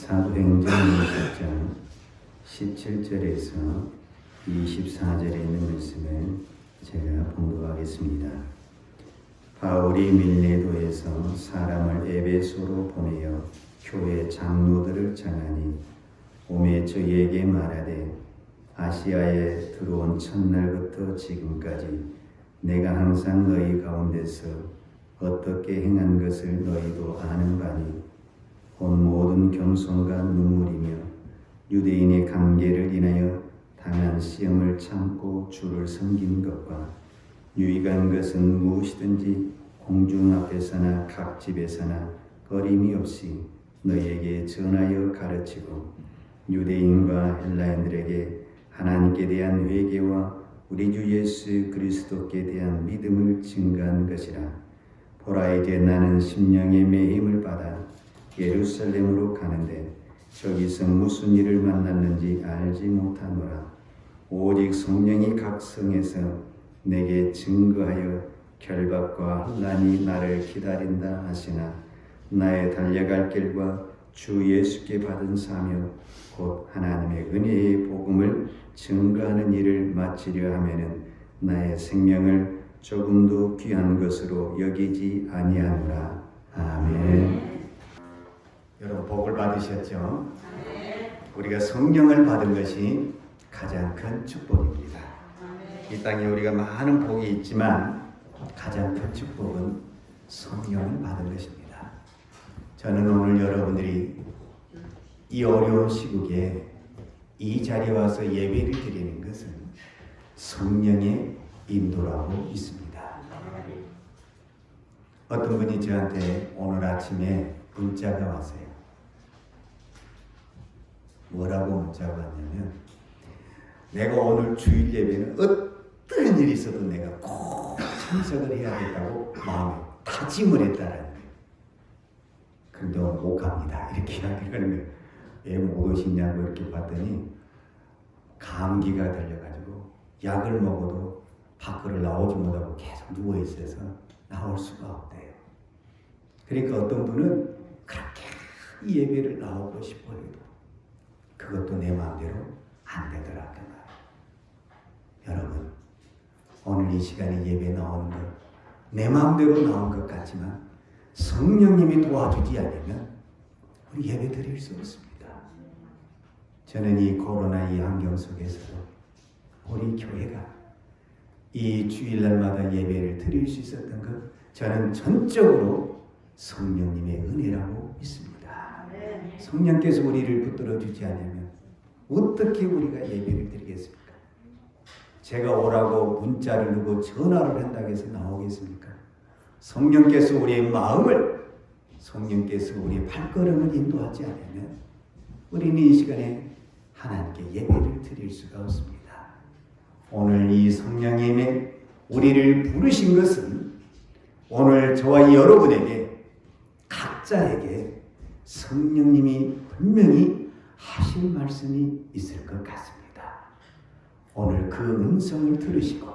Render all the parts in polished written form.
사도행전 6장 17절에서 24절에 있는 말씀을 제가 봉독하겠습니다. 바울이 밀레도에서 사람을 에베소로 보내어 교회 장로들을 청하니 오매 저희에게 말하되 아시아에 들어온 첫날부터 지금까지 내가 항상 너희 가운데서 어떻게 행한 것을 너희도 아는 바니 곧 모든 겸손과 눈물이며 유대인의 관계를 인하여 당한 시험을 참고 주를 섬긴 것과 유익한 것은 무엇이든지 공중 앞에서나 각 집에서나 거림이 없이 너희에게 전하여 가르치고 유대인과 헬라인들에게 하나님께 대한 회개와 우리 주 예수 그리스도께 대한 믿음을 증거한 것이라. 보라, 이제 나는 심령의 매임을 받아 예루살렘으로 가는데 저기서 무슨 일을 만났는지 알지 못하노라. 오직 성령이 각 성에서 내게 증거하여 결박과 혼란이 나를 기다린다 하시나 나의 달려갈 길과 주 예수께 받은 사명 곧 하나님의 은혜의 복음을 증거하는 일을 마치려 하면은 나의 생명을 조금도 귀한 것으로 여기지 아니하노라. 아멘. 여러분 복을 받으셨죠? 우리가 성령을 받은 것이 가장 큰 축복입니다. 이 땅에 우리가 많은 복이 있지만 가장 큰 축복은 성령을 받은 것입니다. 저는 오늘 여러분들이 이 어려운 시국에 이 자리에 와서 예배를 드리는 것은 성령의 인도라고 믿습니다. 어떤 분이 저한테 오늘 아침에 문자가 왔어요. 뭐라고 문자가 왔냐면, 내가 오늘 주일 예배는 어떤 일이 있어도 내가 꼭 참석을 해야겠다고 마음에 다짐을 했다라는 거예요. 그런데 오늘 못 갑니다, 이렇게 이야기를 하는 거예요. 왜 못 오시냐고 이렇게 봤더니 감기가 들려가지고 약을 먹어도 밖으로 나오지 못하고 계속 누워있어서 나올 수가 없대요. 그러니까 어떤 분은 그렇게 이 예배를 나오고 싶어 해도 그것도 내 마음대로 안 되더라고요. 여러분, 오늘 이 시간에 예배 나오는 것 내 마음대로 나온 것 같지만 성령님이 도와주지 않으면 우리 예배 드릴 수 없습니다. 저는 이 코로나 이 환경 속에서도 우리 교회가 이 주일날마다 예배를 드릴 수 있었던 것, 저는 전적으로 성령님의 은혜라고 믿습니다. 성령께서 우리를 붙들어 주지 않으면 어떻게 우리가 예배를 드리겠습니까? 제가 오라고 문자를 누고 전화를 한다고 해서 나오겠습니까? 성령께서 우리의 마음을, 성령께서 우리의 발걸음을 인도하지 않으면 우리는 이 시간에 하나님께 예배를 드릴 수가 없습니다. 오늘 이 성령님의 우리를 부르신 것은 오늘 저와 여러분에게 각자에게 성령님이 분명히 하실 말씀이 있을 것 같습니다. 오늘 그 음성을 들으시고,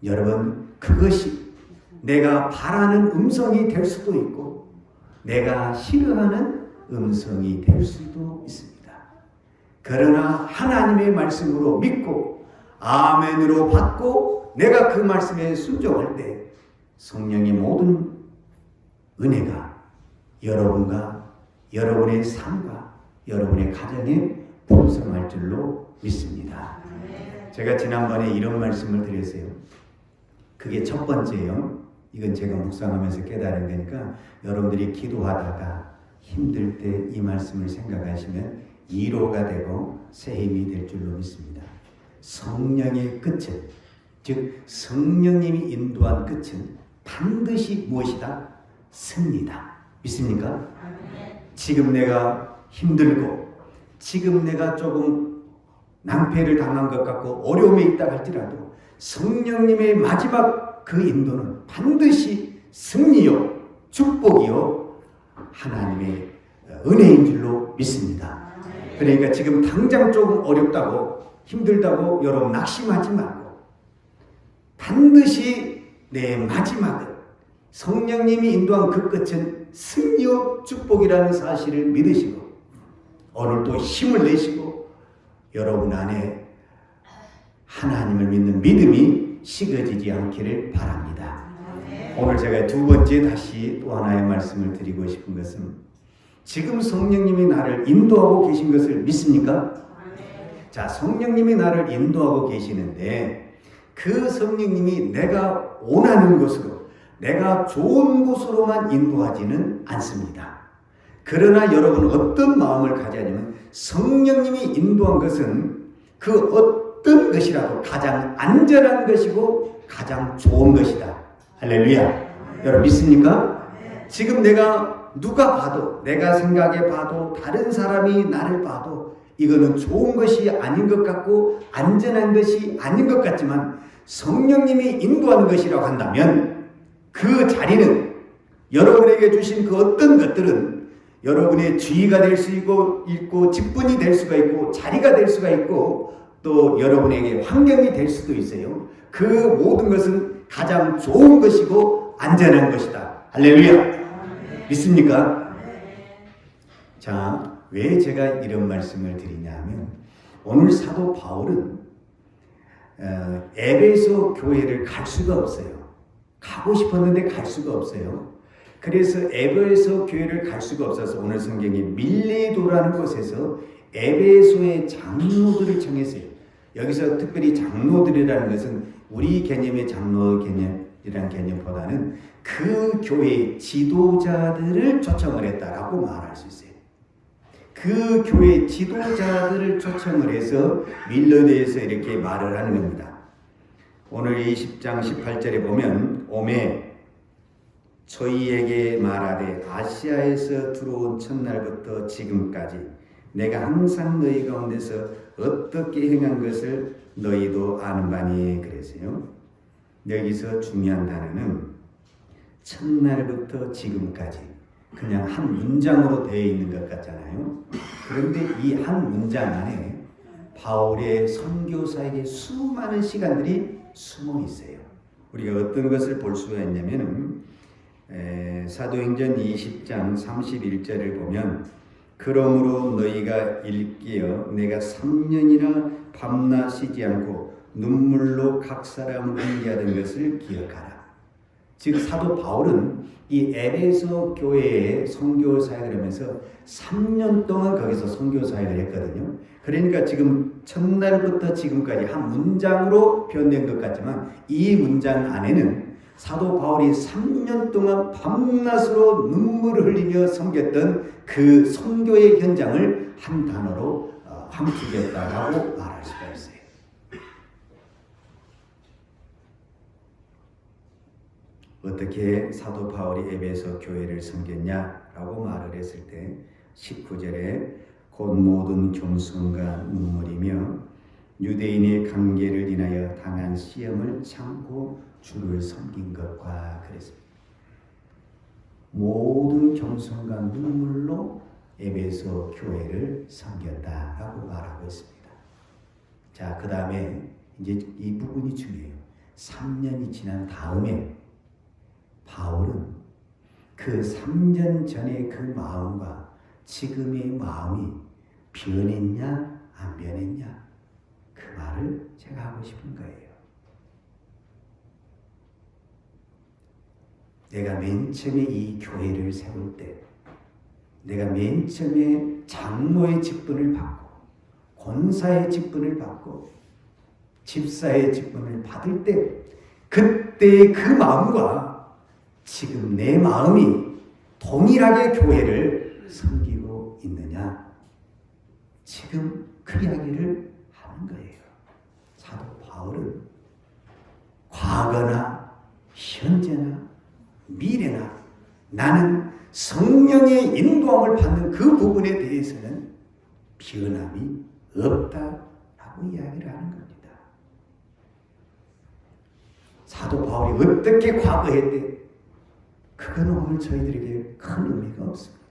여러분, 그것이 내가 바라는 음성이 될 수도 있고 내가 싫어하는 음성이 될 수도 있습니다. 그러나 하나님의 말씀으로 믿고 아멘으로 받고 내가 그 말씀에 순종할 때 성령의 모든 은혜가 여러분과 여러분의 삶과 여러분의 가정에 풍성할 줄로 믿습니다. 제가 지난번에 이런 말씀을 드렸어요. 그게 첫 번째요. 이건 제가 묵상하면서 깨달은 거니까 여러분들이 기도하다가 힘들 때 이 말씀을 생각하시면 위로가 되고 새 힘이 될 줄로 믿습니다. 성령의 끝은, 즉 성령님이 인도한 끝은 반드시 무엇이다? 승리다. 믿습니까? 지금 내가 힘들고 지금 내가 조금 낭패를 당한 것 같고 어려움에 있다 할지라도 성령님의 마지막 그 인도는 반드시 승리요, 축복이요, 하나님의 은혜인 줄로 믿습니다. 그러니까 지금 당장 조금 어렵다고 힘들다고 여러분 낙심하지 말고 반드시 내 마지막은 성령님이 인도한 그 끝은 승리요 축복이라는 사실을 믿으시고 오늘도 힘을 내시고 여러분 안에 하나님을 믿는 믿음이 식어지지 않기를 바랍니다. 오늘 제가 두 번째 다시 또 하나의 말씀을 드리고 싶은 것은 지금 성령님이 나를 인도하고 계신 것을 믿습니까? 자, 성령님이 나를 인도하고 계시는데 그 성령님이 내가 원하는 곳으로, 내가 좋은 곳으로만 인도하지는 않습니다. 그러나 여러분 어떤 마음을 가져야 하냐면 성령님이 인도한 것은 그 어떤 것이라도 가장 안전한 것이고 가장 좋은 것이다. 할렐루야. 여러분 믿습니까? 지금 내가 누가 봐도, 내가 생각해 봐도, 다른 사람이 나를 봐도 이거는 좋은 것이 아닌 것 같고 안전한 것이 아닌 것 같지만 성령님이 인도하는 것이라고 한다면 그 자리는, 여러분에게 주신 그 어떤 것들은 여러분의 지위가 될 수 있고 직분이 될 수가 있고 자리가 될 수가 있고 또 여러분에게 환경이 될 수도 있어요. 그 모든 것은 가장 좋은 것이고 안전한 것이다. 할렐루야. 믿습니까? 자, 왜 제가 이런 말씀을 드리냐면 오늘 사도 바울은 에베소 교회를 갈 수가 없어요. 가고 싶었는데 갈 수가 없어요. 그래서 에베소 교회를 갈 수가 없어서 오늘 성경에 밀레도라는 곳에서 에베소의 장로들을 청했어요. 여기서 특별히 장로들이라는 것은 우리 개념의 장로 개념이라는 개념보다는 그 교회의 지도자들을 초청을 했다라고 말할 수 있어요. 그 교회 지도자들을 초청을 해서 밀레도에서 이렇게 말을 하는 겁니다. 오늘 20장 18절에 보면 오매 저희에게 말하되 아시아에서 들어온 첫날부터 지금까지 내가 항상 너희 가운데서 어떻게 행한 것을 너희도 아는 바니. 그래서요, 여기서 중요한 단어는 첫날부터 지금까지, 그냥 한 문장으로 되어 있는 것 같잖아요. 그런데 이 한 문장 안에 바울의 선교사에게 수많은 시간들이 숨어 있어요. 우리가 어떤 것을 볼 수가 있냐면 사도행전 20장 31절을 보면 그러므로 너희가 일깨어 내가 3년이나 밤낮 쉬지 않고 눈물로 각 사람을 회개하던 것을 기억하라. 즉 사도 바울은 이 에베소 교회에 선교 사역을 하면서 3년 동안 거기서 선교 사역을 했거든요. 그러니까 지금 첫날부터 지금까지 한 문장으로 표현된 것 같지만 이 문장 안에는 사도 바울이 3년 동안 밤낮으로 눈물을 흘리며 섬겼던 그 선교의 현장을 한 단어로 함축했다라고 말할 수가 있어요. 어떻게 사도 바울이 에베소 교회를 섬겼냐라고 말을 했을 때 19절에 곧 모든 겸손과 눈물이며 유대인의 관계를 인하여 당한 시험을 참고 주를 섬긴 것과 그랬습니다. 모든 겸손과 눈물로 에베소 교회를 섬겼다라고 말하고 있습니다. 자, 그 다음에 이제 이 부분이 중요해요. 3년이 지난 다음에 바울은 그 3년 전의 그 마음과 지금의 마음이 변했냐 안 변했냐, 그 말을 제가 하고 싶은 거예요. 내가 맨 처음에 이 교회를 세울 때, 내가 맨 처음에 장로의 직분을 받고 권사의 직분을 받고 집사의 직분을 받을 때 그때의 그 마음과 지금 내 마음이 동일하게 교회를 섬기고 있느냐, 지금 그 이야기를 하는 거예요. 사도 바울은 과거나 현재나 미래나 나는 성령의 인도함을 받는 그 부분에 대해서는 변함이 없다라고 이야기를 하는 겁니다. 사도 바울이 어떻게 과거했대? 그건 오늘 저희들에게 큰 의미가 없습니다.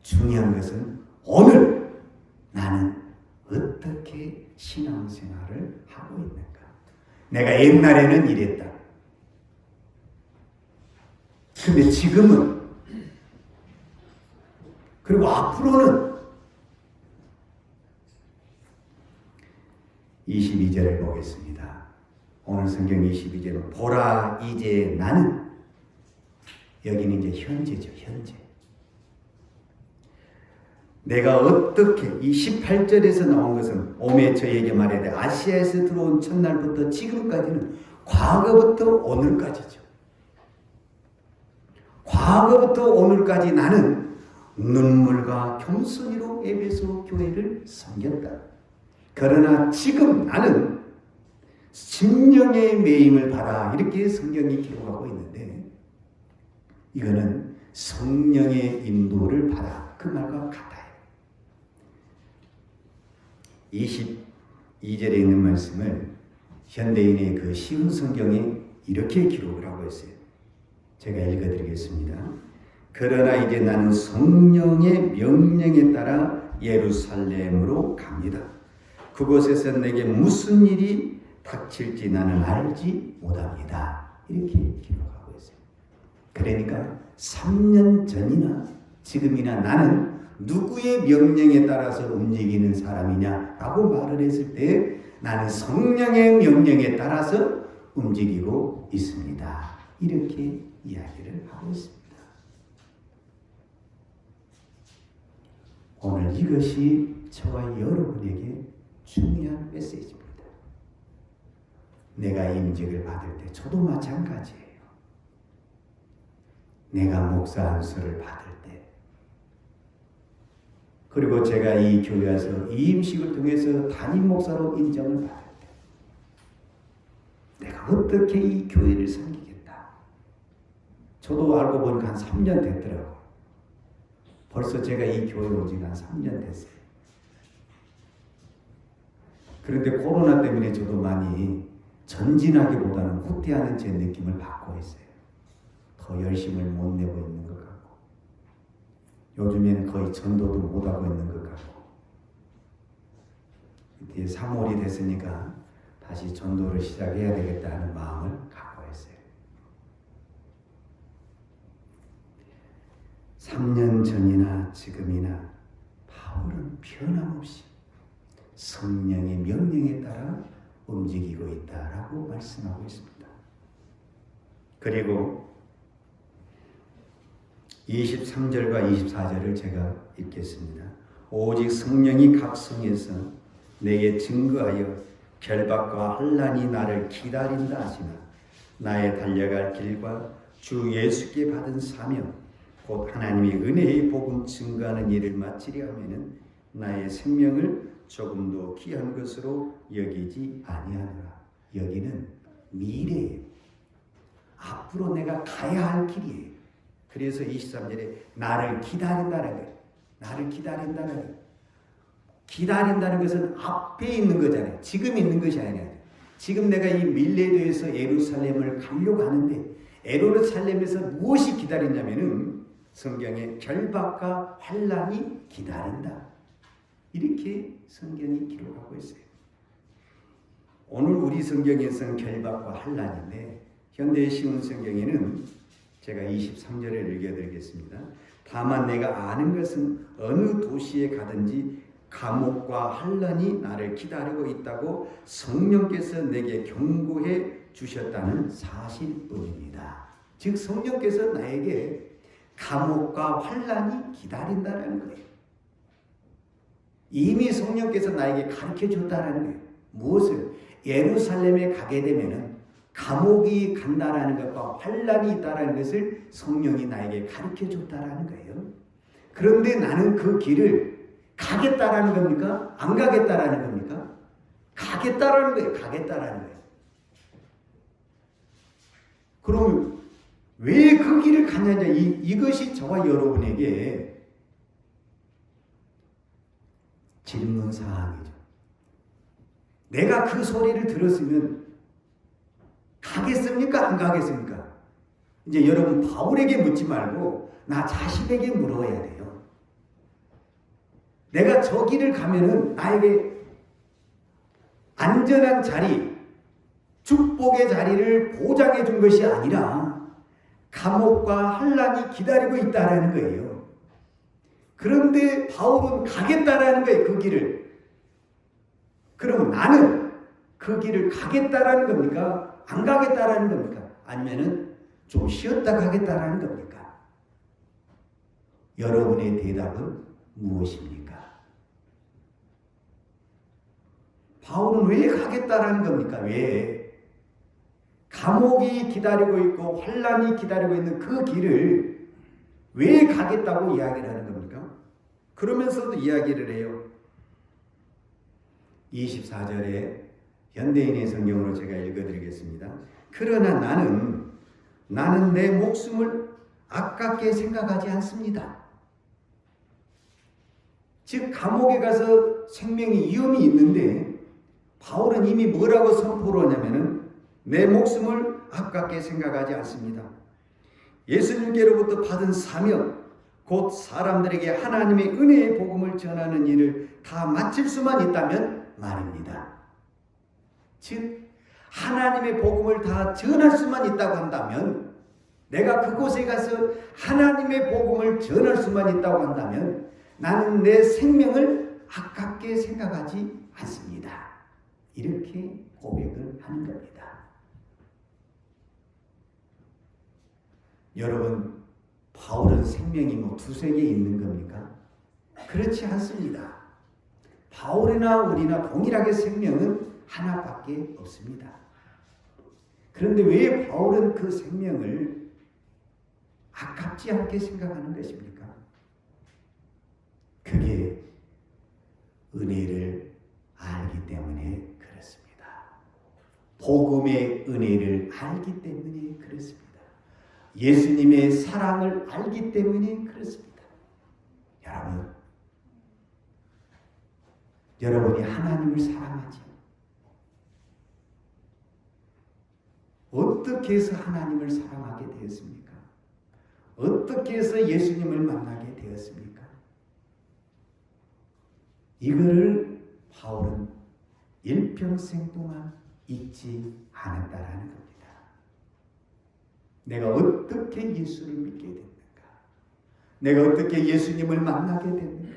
중요한 것은 오늘 나는 어떻게 신앙생활을 하고 있는가? 내가 옛날에는 이랬다. 근데 지금은, 그리고 앞으로는 22절을 보겠습니다. 오늘 성경 22절은 보라 이제 나는, 여기는 이제 현재죠. 현재. 내가 어떻게, 이 18절에서 나온 것은 오매 저에게 말해야 아시아에서 들어온 첫날부터 지금까지는 과거부터 오늘까지죠. 과거부터 오늘까지 나는 눈물과 겸손히로 에베소 교회를 섬겼다. 그러나 지금 나는 심령의 매임을 받아, 이렇게 성경이 기록하고 있는데, 이거는 성령의 인도를 받아, 그 말과 같아요. 22절에 있는 말씀을 현대인의 그 쉬운 성경에 이렇게 기록을 하고 있어요. 제가 읽어드리겠습니다. 그러나 이제 나는 성령의 명령에 따라 예루살렘으로 갑니다. 그곳에서 내게 무슨 일이 닥칠지 나는 알지 못합니다. 이렇게 기록하고 있어요. 그러니까 3년 전이나 지금이나 나는 누구의 명령에 따라서 움직이는 사람이냐라고 말을 했을 때 나는 성령의 명령에 따라서 움직이고 있습니다. 이렇게 이야기를 하고 있습니다. 오늘 이것이 저와 여러분에게 중요한 메시지입니다. 내가 임직을 받을 때 저도 마찬가지예요. 내가 목사 안수를 받을 때, 그리고 제가 이 교회 와서 이 임식을 통해서 담임 목사로 인정을 받을 때 내가 어떻게 이 교회를 섬기겠다. 저도 알고 보니까 한 3년 됐더라고요. 벌써 제가 이 교회에 온 지가 한 3년 됐어요. 그런데 코로나 때문에 저도 많이 전진하기보다는 후퇴하는 제 느낌을 받고 있어요. 더 열심을 못 내고 있는 것 같고, 요즘에는 거의 전도도 못하고 있는 것 같고, 이제 3월이 됐으니까 다시 전도를 시작해야 되겠다 하는 마음을 갖고 있어요. 3년 전이나 지금이나 바울은 변함없이 성령의 명령에 따라 움직이고 있다라고 말씀하고 있습니다. 그리고 23절과 24절을 제가 읽겠습니다. 오직 성령이 각성해서 내게 증거하여 결박과 환난이 나를 기다린다 하시나 나의 달려갈 길과 주 예수께 받은 사명 곧 하나님의 은혜의 복음 증거하는 일을 마치려 하면은 나의 생명을 조금도 귀한 것으로 여기지 아니하노라. 여기는 미래예요. 앞으로 내가 가야 할 길이에요. 그래서 23절에 나를 기다린다는 거예요. 나를 기다린다는 거예요. 기다린다는 것은 앞에 있는 거잖아요. 지금 있는 것이 아니라, 지금 내가 이 밀레도에서 예루살렘을 가려고 하는데 예루살렘에서 무엇이 기다리냐면은 성경에 결박과 환난이 기다린다. 이렇게 성경이 기록하고 있어요. 오늘 우리 성경에서는 결박과 환난인데 현대의 신문 성경에는 제가 23절을 읽어드리겠습니다. 다만 내가 아는 것은 어느 도시에 가든지 감옥과 환난이 나를 기다리고 있다고 성령께서 내게 경고해 주셨다는 사실뿐입니다. 즉 성령께서 나에게 감옥과 환난이 기다린다는 거예요. 이미 성령께서 나에게 가르쳐 줬다는 거예요. 무엇을? 예루살렘에 가게 되면은 감옥이 간다라는 것과 환난이 있다라는 것을 성령이 나에게 가르쳐 줬다라는 거예요. 그런데 나는 그 길을 가겠다라는 겁니까? 안 가겠다라는 겁니까? 가겠다라는 거예요. 가겠다라는 거예요. 그럼 왜 그 길을 가느냐? 이것이 저와 여러분에게 질문 사항이죠. 내가 그 소리를 들었으면 가겠습니까? 안 가겠습니까? 이제 여러분 바울에게 묻지 말고 나 자신에게 물어야 돼요. 내가 저 길을 가면은 나에게 안전한 자리, 축복의 자리를 보장해 준 것이 아니라 감옥과 환난이 기다리고 있다라는 거예요. 그런데 바울은 가겠다라는 거예요. 그 길을. 그러면 나는 그 길을 가겠다라는 겁니까? 안 가겠다라는 겁니까? 아니면은 좀 쉬었다 가겠다라는 겁니까? 여러분의 대답은 무엇입니까? 바울은 왜 가겠다라는 겁니까? 왜? 감옥이 기다리고 있고 환란이 기다리고 있는 그 길을 왜 가겠다고 이야기를 하는 겁니까? 그러면서도 이야기를 해요. 24절에 현대인의 성경으로 제가 읽어드리겠습니다. 그러나 나는 내 목숨을 아깝게 생각하지 않습니다. 즉 감옥에 가서 생명이 위험이 있는데 바울은 이미 뭐라고 선포를 하냐면은 내 목숨을 아깝게 생각하지 않습니다. 예수님께로부터 받은 사명, 곧 사람들에게 하나님의 은혜의 복음을 전하는 일을 다 마칠 수만 있다면 말입니다. 즉 하나님의 복음을 다 전할 수만 있다고 한다면, 내가 그곳에 가서 하나님의 복음을 전할 수만 있다고 한다면 나는 내 생명을 아깝게 생각하지 않습니다. 이렇게 고백을 하는 겁니다. 여러분, 바울은 생명이 뭐 두세 개 있는 겁니까? 그렇지 않습니다. 바울이나 우리나 동일하게 생명은 하나밖에 없습니다. 그런데 왜 바울은 그 생명을 아깝지 않게 생각하는 것입니까? 그게 은혜를 알기 때문에 그렇습니다. 복음의 은혜를 알기 때문에 그렇습니다. 예수님의 사랑을 알기 때문에 그렇습니다. 여러분이 하나님을 사랑하지? 어떻게 해서 하나님을 사랑하게 되었습니까? 어떻게 해서 예수님을 만나게 되었습니까? 이거를 바울은 일평생 동안 잊지 않았다라는 겁니다. 내가 어떻게 예수를 믿게 됐는가? 내가 어떻게 예수님을 만나게 됐는가?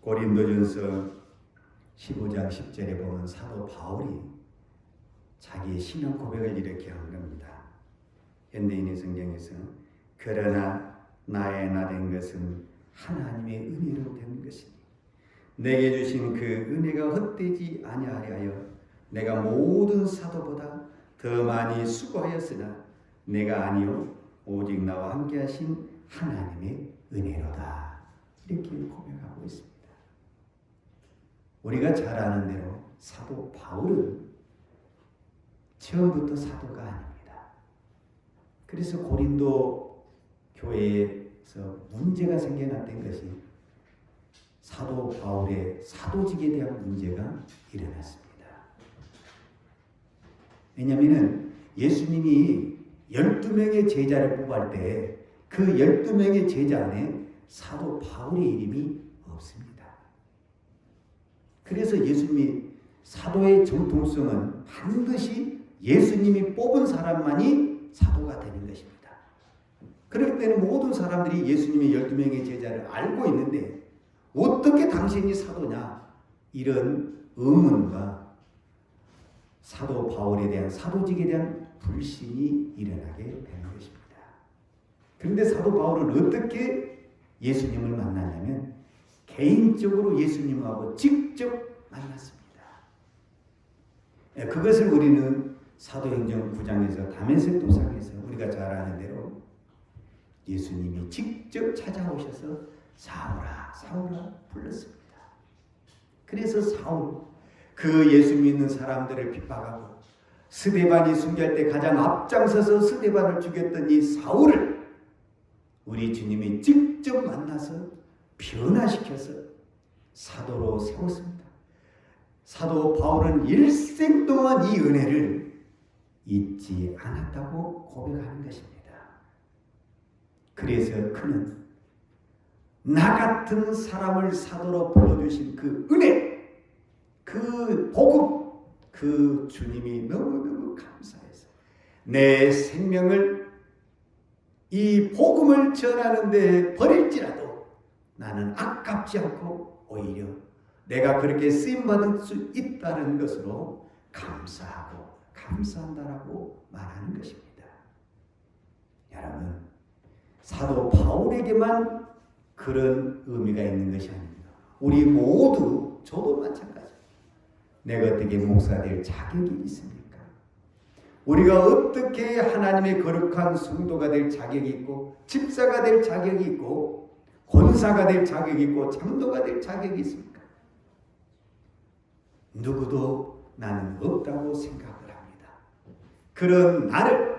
고린도전서 15장 10절에 보면 사도 바울이 자기의 신앙 고백을 이렇게 한 겁니다. 현대인의 성경에서 그러나 나의 나 된 것은 하나님의 은혜로 된 것이니 내게 주신 그 은혜가 헛되지 아니하여 내가 모든 사도보다 더 많이 수고하였으나 내가 아니요 오직 나와 함께 하신 하나님의 은혜로다. 이렇게 고백하고 있습니다. 우리가 잘 아는 대로 사도 바울은 처음부터 사도가 아닙니다. 그래서 고린도 교회에서 문제가 생겨났던 것이 사도 바울의 사도직에 대한 문제가 일어났습니다. 왜냐하면 예수님이 12명의 제자를 뽑을 때 그 12명의 제자 안에 사도 바울의 이름이 없습니다. 그래서 예수님이 사도의 정통성은 반드시 예수님이 뽑은 사람만이 사도가 되는 것입니다. 그렇기 때문에 모든 사람들이 예수님의 12명의 제자를 알고 있는데 어떻게 당신이 사도냐? 이런 의문과 사도 바울에 대한 사도직에 대한 불신이 일어나게 되는 것입니다. 그런데 사도 바울은 어떻게 예수님을 만났냐면 개인적으로 예수님하고 직접 만났습니다. 그것을 우리는 사도행전 9장에서 다메섹 도상에서 우리가 잘 아는 대로 예수님이 직접 찾아오셔서 사울아 사울아 불렀습니다. 그래서 사울, 그 예수 믿는 사람들을 핍박하고 스데반이 순교할 때 가장 앞장서서 스데반을 죽였던 이 사울을 우리 주님이 직접 만나서 변화시켜서 사도로 세웠습니다. 사도 바울은 일생 동안 이 은혜를 잊지 않았다고 고백하는 것입니다. 그래서 그는 나 같은 사람을 사도로 불러주신 그 은혜, 그 복음, 그 주님이 너무너무 감사해서 내 생명을 이 복음을 전하는 데 버릴지라도 나는 아깝지 않고 오히려 내가 그렇게 쓰임받을 수 있다는 것으로 감사하고 감사한다라고 말하는 것입니다. 여러분, 사도 바울에게만 그런 의미가 있는 것이 아닙니다. 우리 모두, 저도 마찬가지. 내가 어떻게 목사 될 자격이 있습니까? 우리가 어떻게 하나님의 거룩한 성도가 될 자격이 있고, 집사가 될 자격이 있고, 권사가 될 자격이 있고, 장로가 될 자격이 있습니까? 누구도 나는 없다고 생각을 합니다. 그런 나를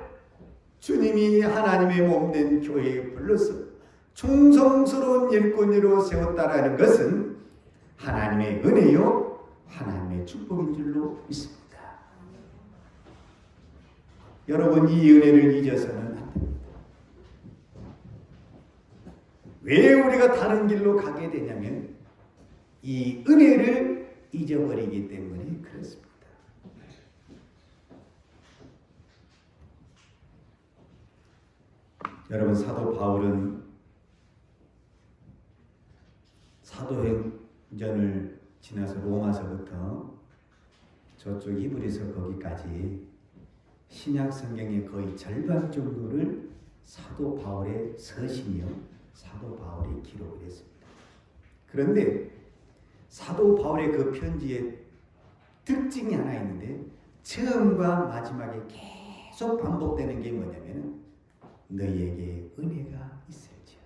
주님이 하나님의 몸된 교회에 불러서 충성스러운 일꾼으로 세웠다라는 것은 하나님의 은혜요, 하나님의 축복인 줄로 믿습니다. 여러분, 이 은혜를 잊어서는 안 됩니다. 왜 우리가 다른 길로 가게 되냐면 이 은혜를 잊어버리기 때문에 그렇습니다. 여러분, 사도 바울은 사도행전을 지나서 로마서부터 저쪽 히브리서 거기까지 신약 성경의 거의 절반 정도를 사도 바울의 서신이요, 사도 바울이 기록을 했습니다. 그런데 사도 바울의 그 편지의 특징이 하나 있는데, 처음과 마지막에 계속 반복되는 게 뭐냐면 너희에게 은혜가 있을지어다.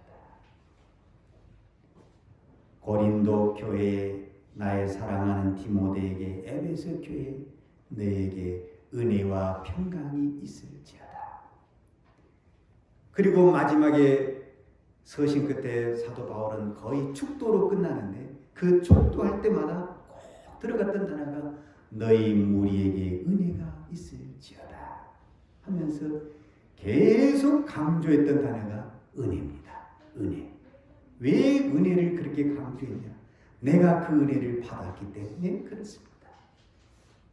고린도 교회에 나의 사랑하는 디모데에게, 에베소 교회에 너희에게 은혜와 평강이 있을지어다. 그리고 마지막에 서신 끝에 사도 바울은 거의 축도로 끝나는데 그 축도할 때마다 꼭 들어갔던 단어가 너희 무리에게 은혜가 있을지어다 하면서 계속 강조했던 단어가 은혜입니다. 은혜. 왜 은혜를 그렇게 강조했냐? 내가 그 은혜를 받았기 때문에 그렇습니다.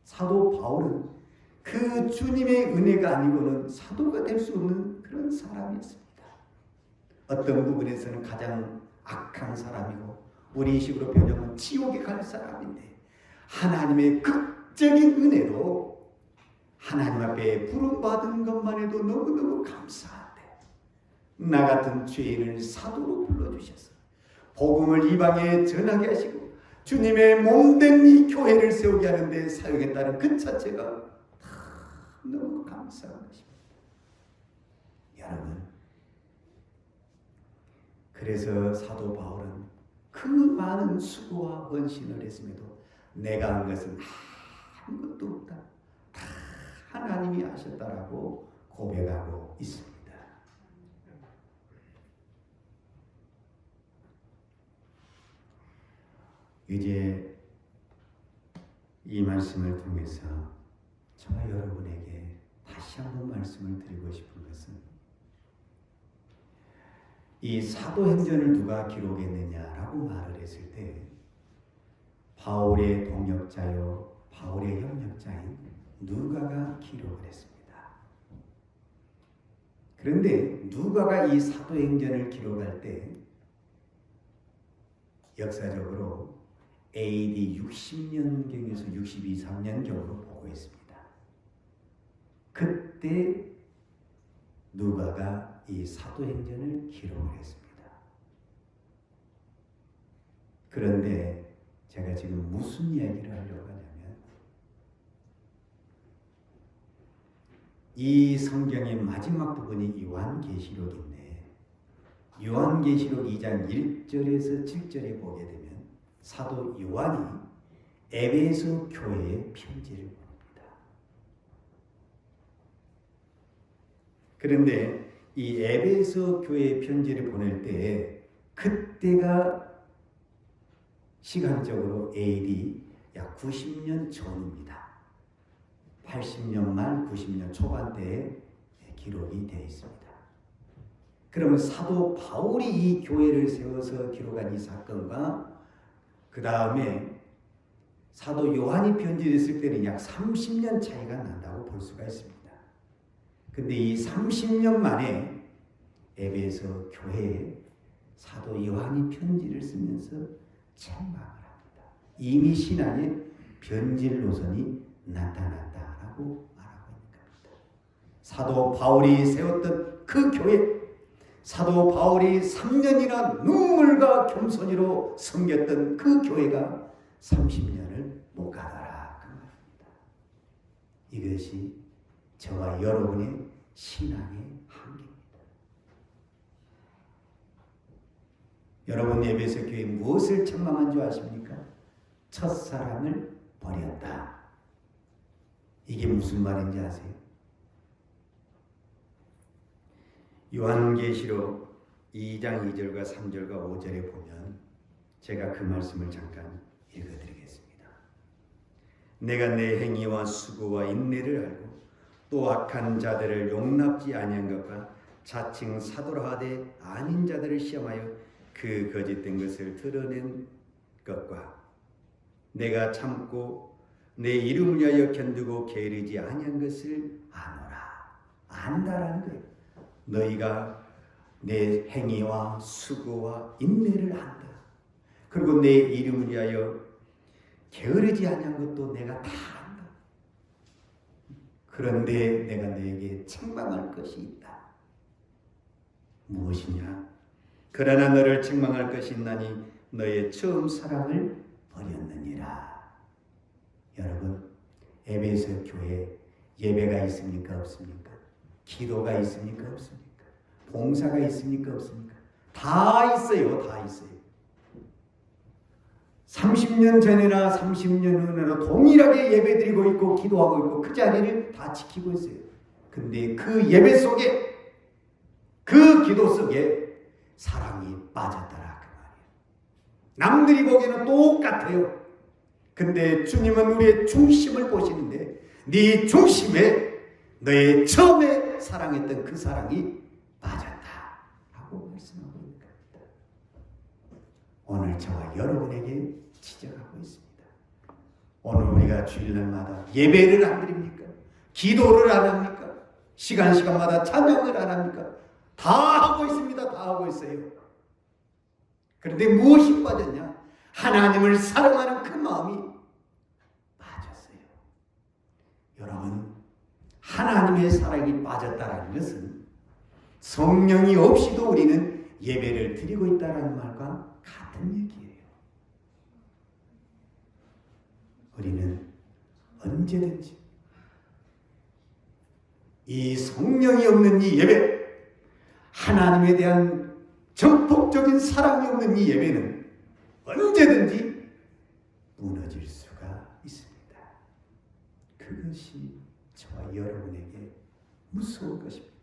사도 바울은 그 주님의 은혜가 아니고는 사도가 될 수 없는 그런 사람이었습니다. 어떤 부분에서는 가장 악한 사람이고, 우리 식으로 표현하면 지옥에 갈 사람인데, 하나님의 극적인 은혜로 하나님 앞에 부름받은 것만 해도 너무너무 감사한데, 나 같은 죄인을 사도로 불러주셔서 복음을 이방에 전하게 하시고 주님의 몸된 이 교회를 세우게 하는데 사용했다는 그 자체가 너무 감사한 것입니다. 여러분, 그래서 사도 바울은 그 많은 수고와 헌신을 했음에도 내가 한 것은 아무것도 없다, 다 하나님이 하셨다라고 고백하고 있습니다. 이제 이 말씀을 통해서 저와 여러분에게 다시 한번 말씀을 드리고 싶은 것은, 이 사도행전을 누가 기록했느냐라고 말을 했을 때 바울의 동역자요, 바울의 협력자인 누가가 기록을 했습니다. 그런데 누가가 이 사도행전을 기록할 때 역사적으로 AD 60년경에서 62, 3년경으로 보고 있습니다. 그때 누가가 이 사도행전을 기록을 했습니다. 그런데 제가 지금 무슨 이야기를 하려고 하냐면, 이 성경의 마지막 부분이 요한계시록인데, 요한계시록 2장 1절에서 7절에 보게 되면 사도 요한이 에베소 교회에 편지를 보냅니다. 그런데 이 에베소 교회에 편지를 보낼 때 그때가 시간적으로 AD 약 90년 전입니다. 80년 말 90년 초반대에 기록이 되어 있습니다. 그러면 사도 바울이 이 교회를 세워서 기록한 이 사건과 그 다음에 사도 요한이 편지를 쓸 때는 약 30년 차이가 난다고 볼 수가 있습니다. 근데 이 30년 만에 에베소 교회에 사도 요한이 편지를 쓰면서 책망을 합니다. 이미 신앙의 변질 노선이 나타났다라고 말하고 있는 겁니다. 사도 바울이 세웠던 그 교회, 사도 바울이 3년이나 눈물과 겸손히로 섬겼던 그 교회가 30년을 못 가더라 그 말입니다. 이것이 저와 여러분의 신앙의 한계입니다. 여러분 에베소 교회 무엇을 책망한 줄 아십니까? 첫사랑을 버렸다. 이게 무슨 말인지 아세요? 요한계시록 2장 2절과 3절과 5절에 보면 제가 그 말씀을 잠깐 읽어드리겠습니다. 내가 내 행위와 수고와 인내를 알고 또 악한 자들을 용납지 아니한 것과 자칭 사도라 하되 아닌 자들을 시험하여 그 거짓된 것을 드러낸 것과 내가 참고 내 이름을 위하여 견디고 게으르지 아니한 것을 아노라. 안다라는 거예요. 너희가 내 행위와 수고와 인내를 안다. 그리고 내 이름을 위하여 게으르지 아니한 것도 내가 다 안다. 그런데 내가 너에게 책망할 것이 있다. 무엇이냐? 그러나 너를 책망할 것이 있나니 너의 처음 사랑을 버렸느니라. 여러분, 에베소 교회 예배가 있습니까? 없습니까? 기도가 있습니까? 없습니까? 봉사가 있습니까? 없습니까? 다 있어요. 다 있어요. 30년 전이나 30년 후에나 동일하게 예배드리고 있고 기도하고 있고 그 자리를 다 지키고 있어요. 근데 그 예배 속에, 그 기도 속에 사랑이 빠졌더라 그 말이에요. 남들이 보기에는 똑같아요. 근데 주님은 우리의 중심을 보시는데 네 중심에 너의 처음에 사랑했던 그 사랑이 빠졌다 하고 말씀하고 있는 겁니다. 오늘 저와 여러분에게 지적하고 있습니다. 오늘 우리가 주일날마다 예배를 안 드립니까? 기도를 안 합니까? 시간마다 찬양을 안 합니까? 다 하고 있습니다. 다 하고 있어요. 그런데 무엇이 빠졌냐? 하나님을 사랑하는 그 마음이 빠졌어요. 여러분, 하나님의 사랑이 빠졌다는 것은 성령이 없이도 우리는 예배를 드리고 있다는 말과 같은 얘기예요. 우리는 언제든지 이 성령이 없는 이 예배, 하나님에 대한 전폭적인 사랑이 없는 이 예배는 언제든지 무너질 수가 있습니다. 그것이 저와 여러분에게 무서운 것입니다.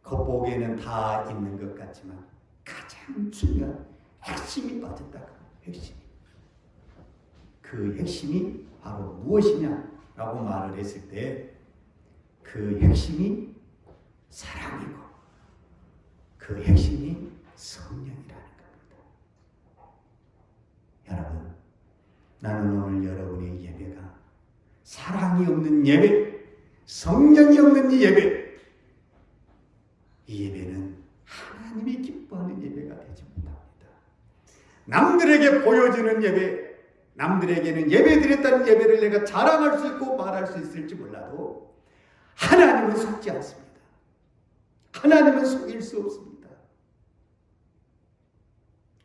겉보기에는 다 있는 것 같지만 가장 중요한 핵심이 빠졌다. 핵심이. 그 핵심이 바로 무엇이냐라고 말을 했을 때 그 핵심이 사랑이고 그 핵심이 성령이라는 겁니다. 여러분, 나는 오늘 여러분의 예배가 사랑이 없는 예배, 성령이 없는 이 예배, 이 예배는 하나님이 기뻐하는 예배가 되지 못합니다. 남들에게 보여주는 예배, 남들에게는 예배드렸다는 예배를 내가 자랑할 수 있고 말할 수 있을지 몰라도 하나님은 속지 않습니다. 하나님은 속일 수 없습니다.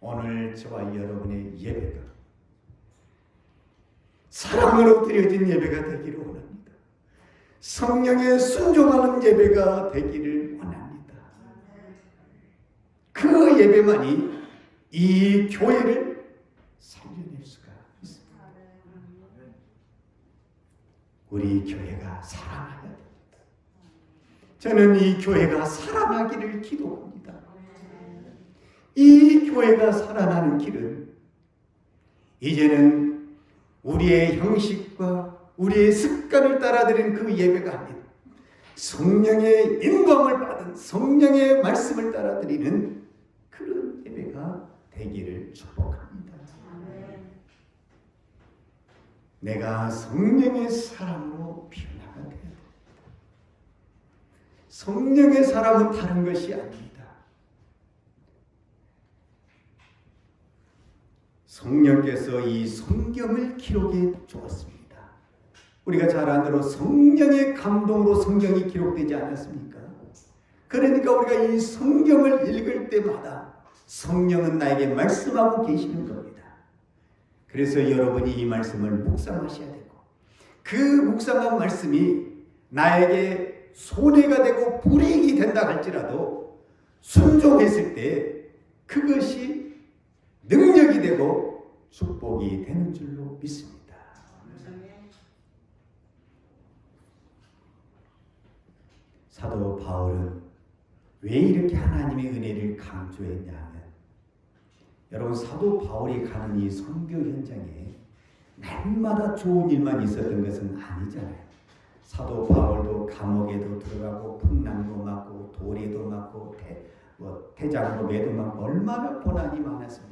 오늘 저와 여러분의 예배가 사랑으로 드려진 예배가 되기를 원합니다. 성령에 순종하는 예배가 되기를 원합니다. 그 예배만이 이 교회를 살려낼 수가 있습니다. 우리 교회가 살아나야 됩니다. 저는 이 교회가 살아나기를 기도합니다. 이 교회가 살아나는 길은 이제는 우리의 형식과 우리의 습관을 따라드리는 그 예배가 아닌 성령의 인도함을 받은 성령의 말씀을 따라드리는 그런 예배가 되기를 축복합니다. 내가 성령의 사람으로 변화가 되어야 됩니다. 성령의 사람은 다른 것이 아닙니다. 성령께서 이 성경을 기록해 주었습니다. 우리가 잘 아는 대로 성령의 감동으로 성경이 기록되지 않았습니까? 그러니까 우리가 이 성경을 읽을 때마다 성령은 나에게 말씀하고 계시는 겁니다. 그래서 여러분이 이 말씀을 묵상하셔야 되고, 그 묵상한 말씀이 나에게 손해가 되고 불이익이 된다 할지라도 순종했을 때 그것이 능력이 되고 축복이 되는 줄로 믿습니다. 사도 바울은 왜 이렇게 하나님의 은혜를 강조했냐 하면, 여러분, 사도 바울이 가는 이 선교 현장에 날마다 좋은 일만 있었던 것은 아니잖아요. 사도 바울도 감옥에도 들어가고 풍랑도 맞고 도리도 맞고 태장으로 매도 맞고 얼마나 고난이 많았습니까?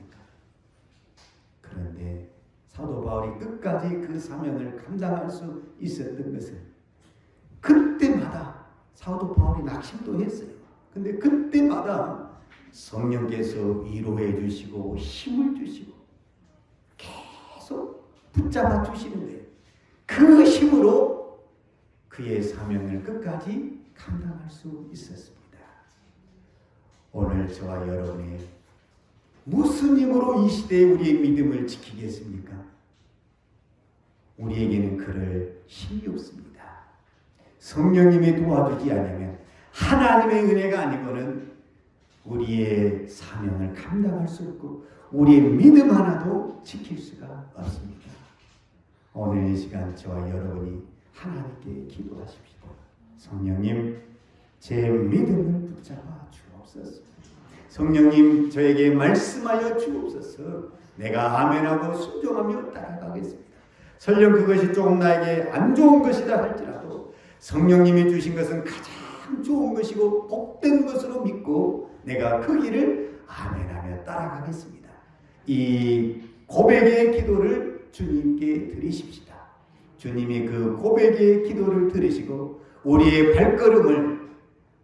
그런데 사도 바울이 끝까지 그 사명을 감당할 수 있었던 것은 그때마다 사도 바울이 낙심도 했어요. 근데 그때마다 성령께서 위로해 주시고 힘을 주시고 계속 붙잡아 주시는 거예요. 그 힘으로 그의 사명을 끝까지 감당할 수 있었습니다. 오늘 저와 여러분의 무슨 힘으로 이 시대에 우리의 믿음을 지키겠습니까? 우리에게는 그럴 힘이 없습니다. 성령님이 도와주지 않으면, 하나님의 은혜가 아니고는 우리의 사명을 감당할 수 없고 우리의 믿음 하나도 지킬 수가 없습니다. 오늘 이 시간 저와 여러분이 하나님께 기도하십시오. 성령님, 제 믿음을 붙잡아 주옵소서. 성령님, 저에게 말씀하여 주옵소서. 내가 아멘하고 순종하며 따라가겠습니다. 설령 그것이 조금 나에게 안 좋은 것이다 할지라도 성령님이 주신 것은 가장 좋은 것이고 복된 것으로 믿고 내가 그 길을 아멘하며 따라가겠습니다. 이 고백의 기도를 주님께 드리십시다. 주님이 그 고백의 기도를 들으시고 우리의 발걸음을,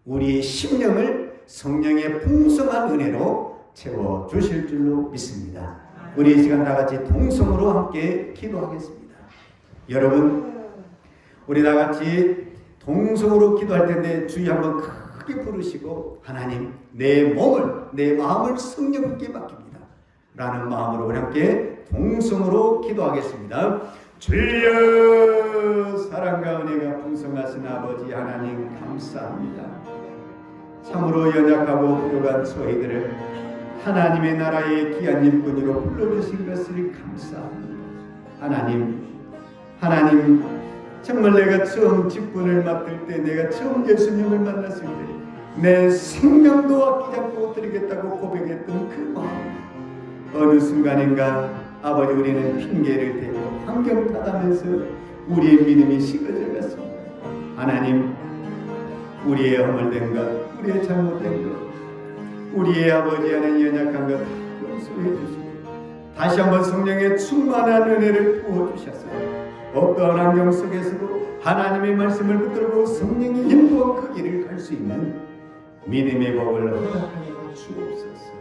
우리의 심령을 성령의 풍성한 은혜로 채워주실 줄로 믿습니다. 우리 이 시간 다같이 동성으로 함께 기도하겠습니다. 여러분, 우리 다같이 동성으로 기도할 텐데 주의 한번 크게 부르시고, 하나님, 내 몸을, 내 마음을 성령께 맡깁니다 라는 마음으로 우리 함께 동성으로 기도하겠습니다. 주여, 사랑과 은혜가 풍성하신 아버지 하나님, 감사합니다. 참으로 연약하고 부족한 저희들을 하나님의 나라의 귀한 일꾼으로 불러주신 것을 감사합니다. 하나님, 정말 내가 처음 직분을 맡을 때, 내가 처음 예수님을 만났을 때 내 생명도 아끼지 않고 드리겠다고 고백했던 그 마음, 어느 순간인가 아버지, 우리는 핑계를 대고 환경 탓하면서 우리의 믿음이 식어져 갔습니다. 하나님, 우리의 허물된 것, 우리의 잘못된 것, 우리의 아버지 하는 연약한 것 다 용서해 주시고 다시 한번 성령의 충만한 은혜를 부어주셔서 어떠한 환경 속에서도 하나님의 말씀을 붙들고 성령의 인도한 그 길을 갈 수 있는 믿음의 법을 허락하여 주옵소서.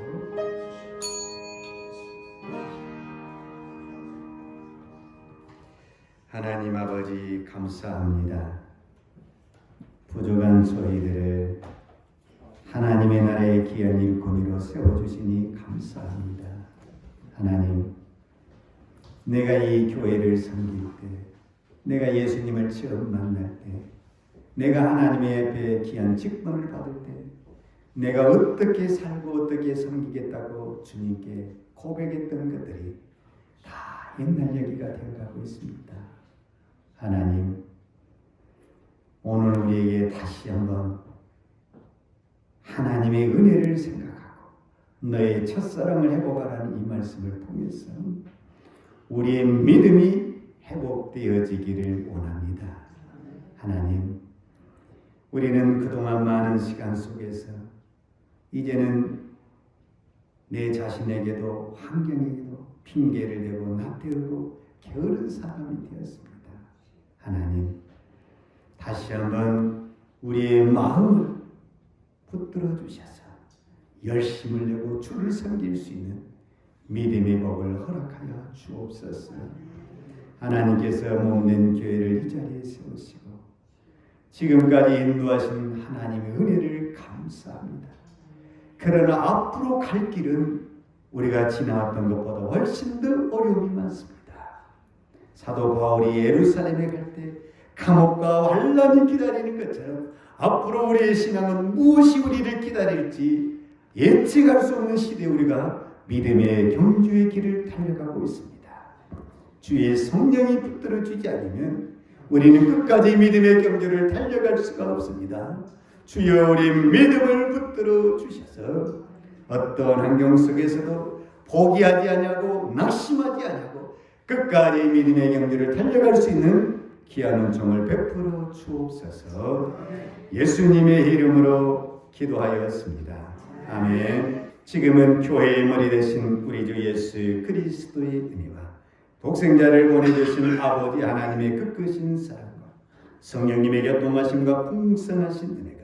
하나님 아버지, 감사합니다. 부족한 저희들을 하나님의 나라의 귀한 일꾼으로 세워주시니 감사합니다. 하나님, 내가 이 교회를 섬길 때, 내가 예수님을 처음 만날 때, 내가 하나님의 앞에 귀한 직분을 받을 때, 내가 어떻게 살고 어떻게 섬기겠다고 주님께 고백했던 것들이 다 옛날 얘기가 되어가고 있습니다. 하나님, 오늘 우리에게 다시 한번 하나님의 은혜를 생각하고 너의 첫사랑을 회복하라는 이 말씀을 통해서 우리의 믿음이 회복되어지기를 원합니다. 하나님, 우리는 그동안 많은 시간 속에서 이제는 내 자신에게도 환경에게도 핑계를 대고 나태우고 게으른 사람이 되었습니다. 하나님, 다시 한번 우리의 마음을 붙들어 주셔서 열심을 내고 주를 섬길 수 있는 믿음의 복을 허락하여 주옵소서. 하나님께서 몸된 교회를 이 자리에 세우시고 지금까지 인도하신 하나님의 은혜를 감사합니다. 그러나 앞으로 갈 길은 우리가 지나왔던 것보다 훨씬 더 어려움이 많습니다. 사도 바울이 예루살렘에 갈 때 감옥과 환난이 기다리는 것처럼 앞으로 우리의 신앙은 무엇이 우리를 기다릴지 예측할 수 없는 시대에 우리가 믿음의 경주의 길을 달려가고 있습니다. 주의 성령이 붙들어주지 않으면 우리는 끝까지 믿음의 경주를 달려갈 수가 없습니다. 주여 우리 믿음을 붙들어 주셔서 어떤 환경 속에서도 포기하지 않냐고 낙심하지 않냐고 끝까지 믿음의 경주를 달려갈 수 있는 귀한 은총을 베풀어 주옵소서. 예수님의 이름으로 기도하였습니다. 아멘. 지금은 교회의 머리 되신 우리 주 예수 그리스도의 은혜와 독생자를 보내주신 아버지 하나님의 크크신 사랑과 성령님의 교통하심과 풍성하신 은혜가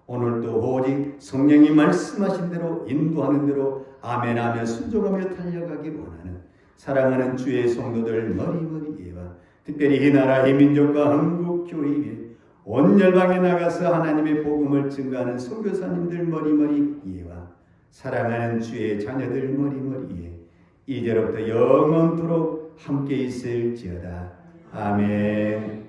오늘도 오직 성령이 말씀하신 대로 인도하는 대로 아멘 하며 순종하며 달려가길 원하는 사랑하는 주의 성도들 머리머리에와 특별히 이 나라의 민족과 한국교회에 온 열방에 나가서 하나님의 복음을 증거하는 선교사님들 머리머리에와 사랑하는 주의 자녀들 머리머리에 이제로부터 영원토록 함께 있을지어다. 아멘.